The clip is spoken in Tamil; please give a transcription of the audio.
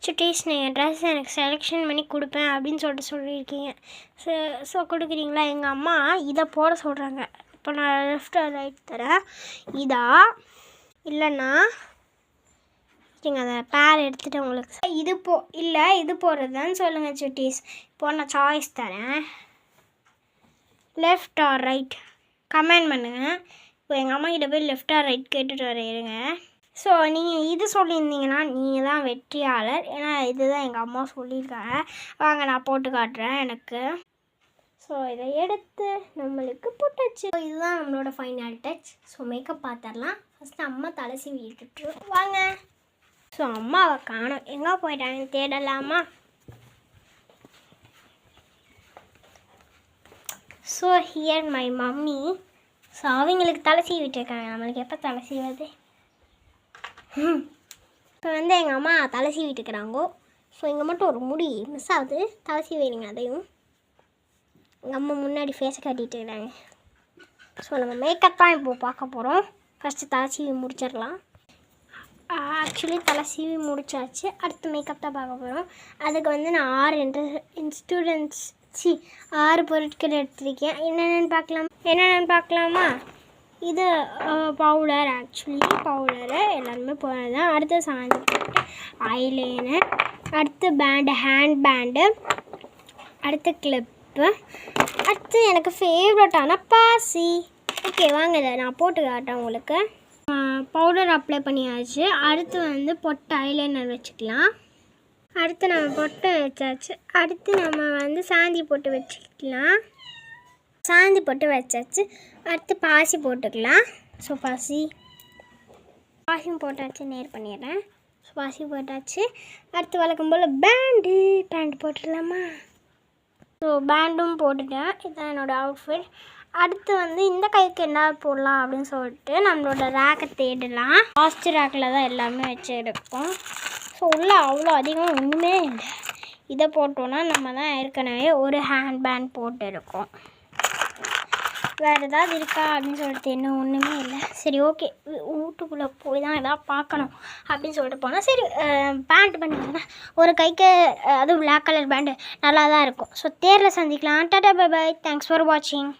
சுட்டீஸ் நீங்கள் ட்ரெஸ் எனக்கு செலெக்ஷன் பண்ணி கொடுப்பேன் அப்படின்னு சொல்லியிருக்கீங்க. ஸோ கொடுக்குறீங்களா? எங்கள் அம்மா இதை போட சொல்கிறாங்க. இப்போ நான் லெஃப்ட் ரைட் தரேன். இதா இல்லைன்னா நீங்கள் அந்த பேர் எடுத்துகிட்டு உங்களுக்கு இது இல்லை இது போடுறதுன்னு சொல்லுங்கள் சுட்டீஸ். இப்போ நான் சாய்ஸ் தரேன். லெஃப்ட் ஆர் ரைட் கமெண்ட் பண்ணுங்கள். இப்போ எங்கள் அம்மா கிட்ட போய் லெஃப்ட் ஆர் ரைட் கேட்டுட்டு வரேங்க. ஸோ நீங்கள் இது சொல்லியிருந்தீங்கன்னா நீங்கள் தான் வெற்றியாளர். ஏன்னா இதுதான் எங்கள் அம்மா சொல்லியிருக்காங்க. வாங்க நான் போட்டு காட்டுறேன் எனக்கு. ஸோ இதை எடுத்து நம்மளுக்கு போட்டாச்சு. இதுதான் நம்மளோட ஃபைனல் டச். ஸோ மேக்கப் பார்த்துடலாம். ஃபஸ்ட்டு அம்மா தலை சீவி விட்டுட்டு வாங்க. ஸோ அம்மாவை காணோம், எங்கே போயிட்டாங்க தேடலாமா? So here my mummy. So அவங்களுக்கு தலை சீவி விட்டுருக்காங்க. நம்மளுக்கு எப்போ தலை சீவது? இப்போ வந்து எங்கள் அம்மா தலை சீவிட்டு இருக்கிறாங்கோ. ஸோ இங்கே மட்டும் ஒரு முடி மிஸ் ஆகுது, தலை சீவிடுங்க அதையும். எங்கள் அம்மா முன்னாடி ஃபேஸை காட்டிகிட்டு இருக்கிறாங்க. ஸோ நம்ம மேக்கப் தான் இப்போது பார்க்க போகிறோம். ஃபஸ்ட்டு தலை சீவி முடிச்சிடலாம். ஆக்சுவலி தலை சீவி முடிச்சாச்சு. அடுத்து மேக்கப் தான் பார்க்க போகிறோம். அதுக்கு வந்து நான் 6 பொருட்கள் எடுத்திருக்கேன். என்னென்னு பார்க்கலாமா? இது பவுடர், ஆக்சுவலி பவுடரு எல்லாருமே போடுறது தான். அடுத்து சாஞ்சி போட்டு ஐலைனர், அடுத்து பேண்டு, ஹேண்ட் பேண்டு, அடுத்து கிளிப்பு, அடுத்து எனக்கு ஃபேவரட்டான பாசி. ஓகே வாங்க இதை நான் போட்டு காட்டேன் உங்களுக்கு. பவுடர் அப்ளை பண்ணியாச்சு. அடுத்து வந்து பொட்டு ஐலைனர் வச்சுக்கலாம். அடுத்து நம்ம பொட்டு வச்சாச்சு. அடுத்து நம்ம வந்து சாந்தி போட்டு வச்சுக்கலாம். சாந்தி போட்டு வச்சாச்சு. அடுத்து பாசி போட்டுக்கலாம். ஸோ பாசியும் போட்டாச்சு, நேர் பண்ணிடுறேன். ஸோ பாசி போட்டாச்சு. அடுத்து வழக்கம் போல் பேண்டு போட்டுடலாமா? ஸோ பேண்டும் போட்டுட்டேன். இதுதான் என்னோடய அவுட்ஃபிட். அடுத்து வந்து இந்த கைக்கு என்ன போடலாம் அப்படின்னு சொல்லிட்டு நம்மளோட ரேக்கை தேடலாம். லாஸ்ட் ரேக்கில் தான் எல்லாமே வச்சு எடுப்போம். ஸோ உள்ளே அவ்வளோ அதிகம் ஒன்றுமே இல்லை. இதை போட்டோன்னா நம்ம தான் ஏற்கனவே ஒரு ஹேண்ட் பேண்ட் போட்டு இருக்கோம். வேறு ஏதாவது இருக்கா அப்படின்னு சொல்லிட்டு இன்னும் ஒன்றுமே இல்லை. சரி ஓகே, வீட்டுக்குள்ளே போய் தான் எதாவது பார்க்கணும் அப்படின்னு சொல்லிட்டு போனால் சரி பேண்ட் பண்ணிங்கன்னா ஒரு கைக்கு அதுவும் பிளாக் கலர் பேண்டு நல்லா தான் இருக்கும். ஸோ தேரில் சந்திக்கலாம். Tata bye bye, thanks for வாட்சிங்.